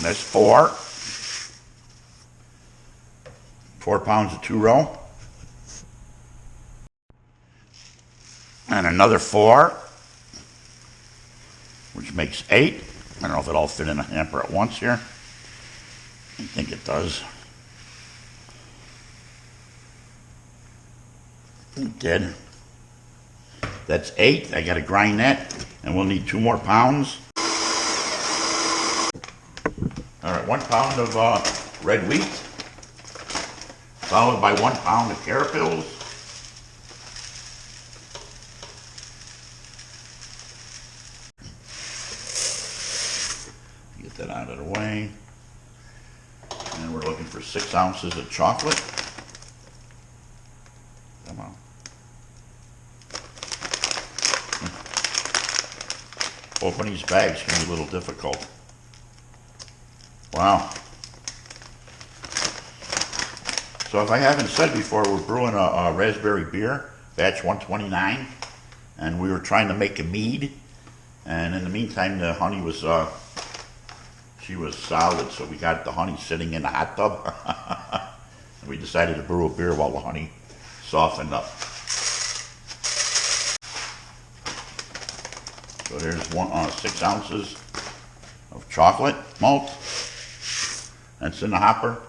That's 4. 4 pounds of 2-row. And another 4, which makes 8. I don't know if it'll all fit in a hamper at once here. I think it does. It did. That's 8. I gotta grind that, and we'll need 2 more pounds. All right, 1 pound of red wheat, followed by 1 pound of carapils. Get that out of the way. And we're looking for 6 ounces of chocolate. Come on. Opening these bags can be a little difficult. Wow. So if I haven't said before, we're brewing a raspberry beer, batch 129, and we were trying to make a mead. And in the meantime, the honey was, she was solid, so we got the honey sitting in the hot tub. And we decided to brew a beer while the honey softened up. So there's 6 ounces of chocolate malt. That's in the hopper.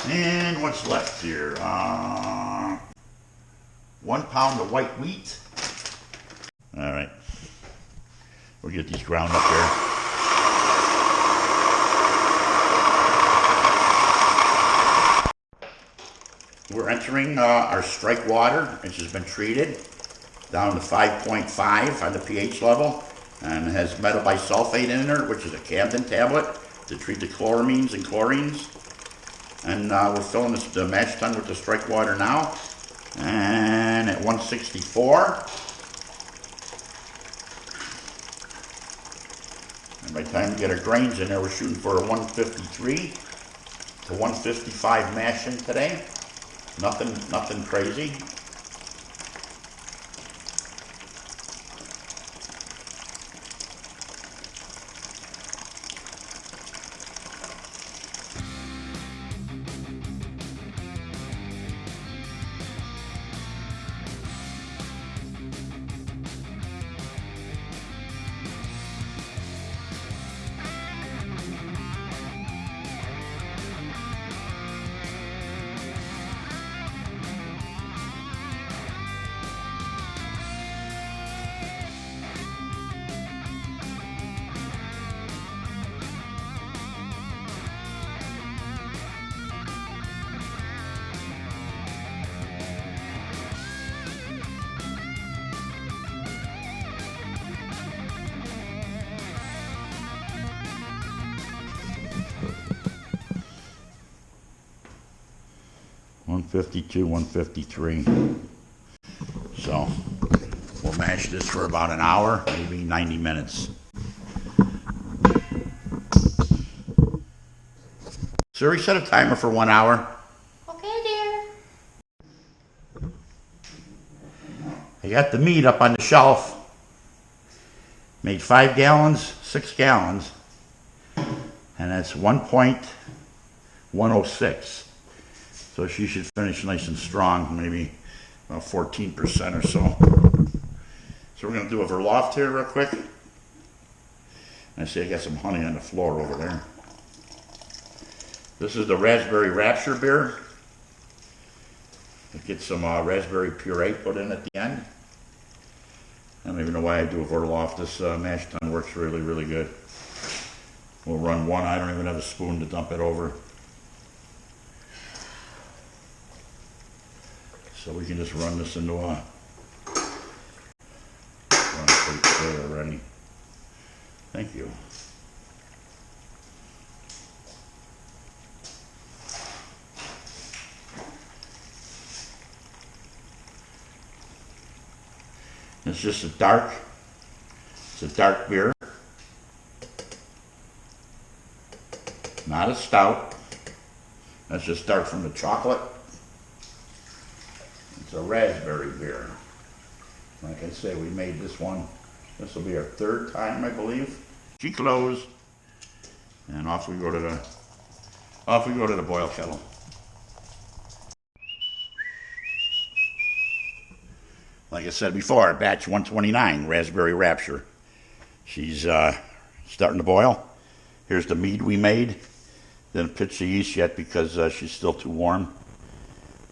And what's left here? 1 pound of white wheat. All right. We'll get these ground up here. We're entering our strike water, which has been treated down to 5.5 on the pH level, and it has metal bisulfate in there, which is a Camden tablet to treat the chloramines and chlorines. And we're filling the mash tun with the strike water now, and at 164. And by the time we get our grains in there, we're shooting for a 153 to 155 mashing today. Nothing crazy. $152, $153. So we'll mash this for about an hour, maybe 90 minutes. Siri, set a timer for 1 hour. Okay, dear. I got the mead up on the shelf. Made 5 gallons, 6 gallons, and that's 1.106. So she should finish nice and strong, maybe about 14% or so. So we're going to do a Vorlauf here real quick. And I see I got some honey on the floor over there. This is the Raspberry Rapture beer. Get some raspberry puree put in at the end. I don't even know why I do a Vorlauf. This mash tun works really, really good. We'll run 1. I don't even have a spoon to dump it over. So we can just run this into a... pretty clear already. Thank you. It's just it's a dark beer. Not a stout. That's just dark from the chocolate. It's a raspberry beer. Like I say, we made this one. This will be our 3rd time, I believe. She closed. And off we go to the boil kettle. Like I said before, batch 129, Raspberry Rapture. She's starting to boil. Here's the mead we made. Didn't pitch the yeast yet because she's still too warm.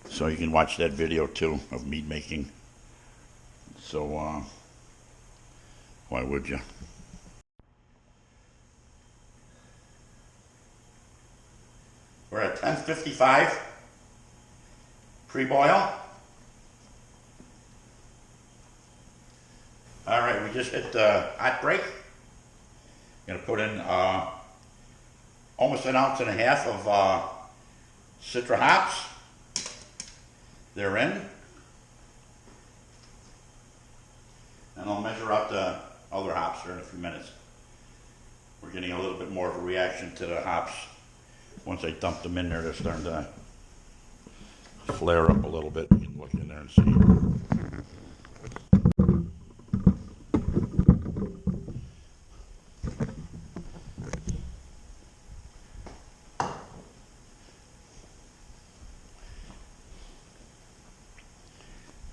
So you can watch that video too of mead making. So why would you? We're at 10:55 pre-boil. All right, we just hit the hot break. Gonna put in almost 1.5 ounces of Citra hops. They're in. And I'll measure out the other hops here in a few minutes. We're getting a little bit more of a reaction to the hops. Once I dump them in there, they're starting to flare up a little bit. You can look in there and see.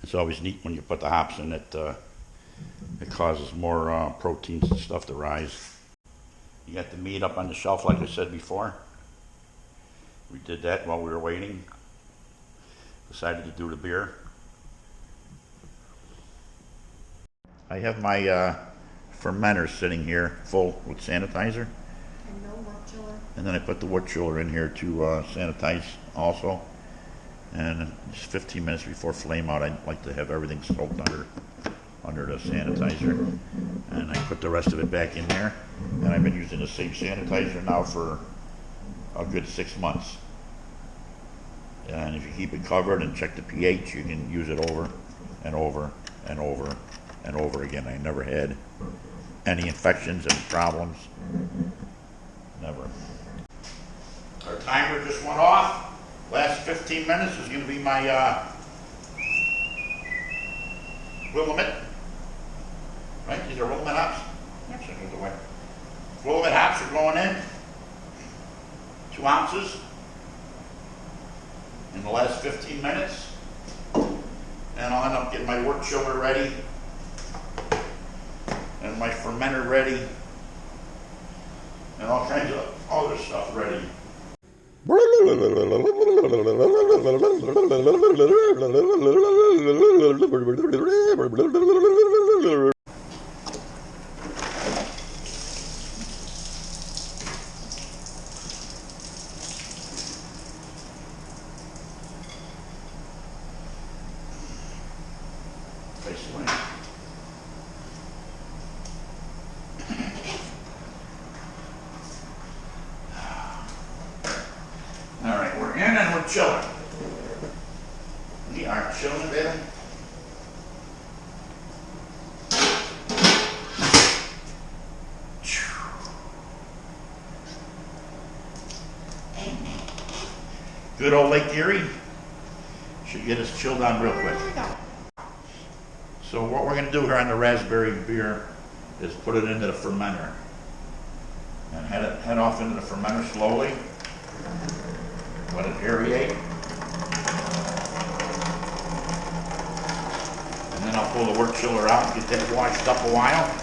It's always neat when you put the hops in it. It causes more proteins and stuff to rise. You got the meat up on the shelf like I said before. We did that while we were waiting. Decided to do the beer. I have my fermenter sitting here full with sanitizer. And no wort chiller. And then I put the wort chiller in here to sanitize also. And just 15 minutes before flame out, I like to have everything soaked under the sanitizer. And I put the rest of it back in there. And I've been using the same sanitizer now for a good 6 months. And if you keep it covered and check the pH, you can use it over and over and over and over again. I never had any infections, any problems. Never. Our timer just went off. Last 15 minutes is going to be my Willamette. Right? These are Willamette hops? Yep. Willamette hops are going in. 2 ounces in the last 15 minutes. And I'll end up getting my wort chiller ready and my fermenter ready and all kinds of other stuff ready. Basically. All right, we're in and we're chilling. We are chilling, baby. Good old Lake Erie should get us chilled on real quick. So what we're going to do here on the raspberry beer is put it into the fermenter and head off into the fermenter slowly. Let it aerate. And then I'll pull the wort chiller out and get that washed up a while.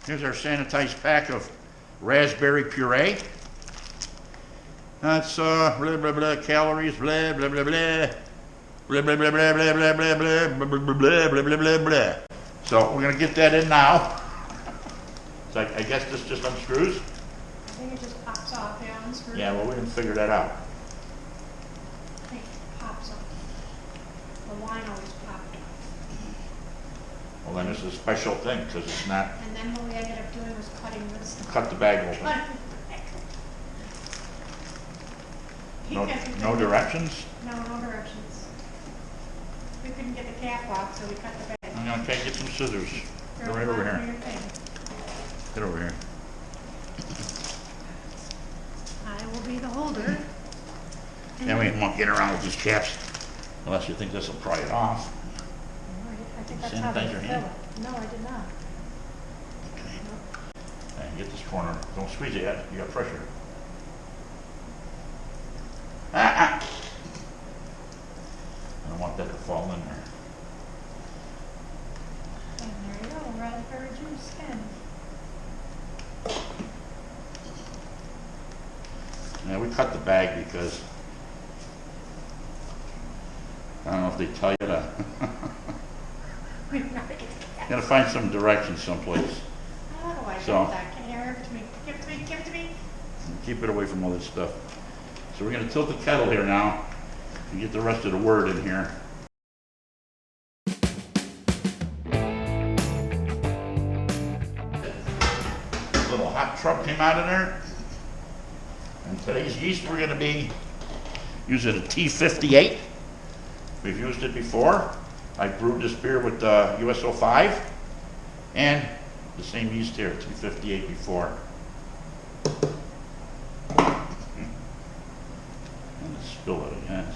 Here's our sanitized pack of raspberry puree. That's blah blah blah calories, blah blah blah blah. Blah blah blah blah blah blah blah blah blah blah blah blah blah blah. So we're gonna get that in now. So I guess this just unscrews. I think it just pops off, yeah, unscrews. Yeah, well we can figure that out. I think it pops off. The wine always popped off. Well then it's a special thing because it's not. And then what we ended up doing was cutting this. Cut the bag open. No directions? No directions. We couldn't get the cap off, so we cut the bag. I'm gonna get some scissors. Go right over here. Get over here. I will be the holder. Then we won't get around with these caps unless you think this will pry it off. I think that's how they Sanitize your fill hand. it. No, I did not. Okay. And get this corner. Don't squeeze it yet. You got pressure. I don't want that to fall in there. And there you go, raspberry juice in. Yeah, we cut the bag because I don't know if they tell you to. We gotta get the cap. Gotta find some directions someplace. How do I So- get that? Can you give it to me? Give it to me, give it to me. And keep it away from all this stuff. So we're gonna tilt the kettle here now and get the rest of the wort in here. A little hot truck came out of there. And today's yeast, we're gonna be using a T58. We've used it before. I brewed this beer with USO 5 and the same yeast here, T58 before. Spill it, I guess.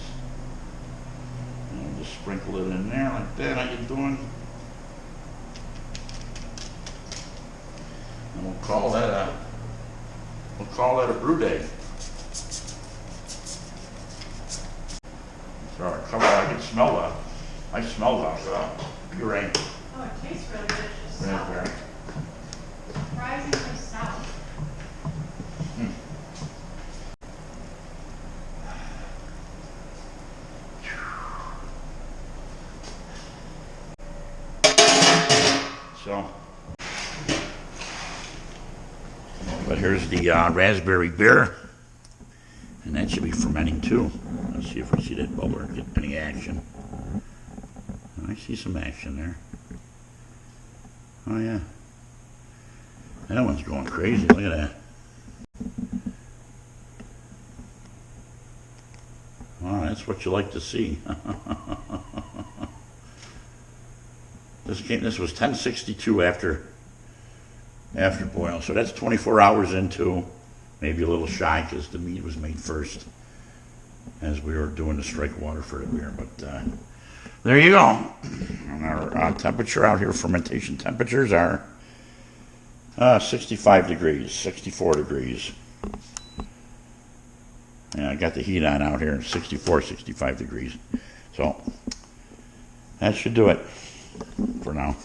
And just sprinkle it in there like that. How you doing? And we'll call that a brew day. Sorry, come on, I can smell that. I smell that puree. Oh, it tastes really delicious. Right there. Surprisingly sour. So, but here's the raspberry beer, and that should be fermenting too. Let's see if we see that bubbler get any action. I see some action there. Oh yeah, that one's going crazy. Look at that. Wow, that's what you like to see. This was 1062 after boil, so that's 24 hours into, maybe a little shy because the mead was made first as we were doing the strike water for the beer. But there you go. And our temperature out here, fermentation temperatures are 65 degrees, 64 degrees. Yeah, I got the heat on out here, 64, 65 degrees. So that should do it for now.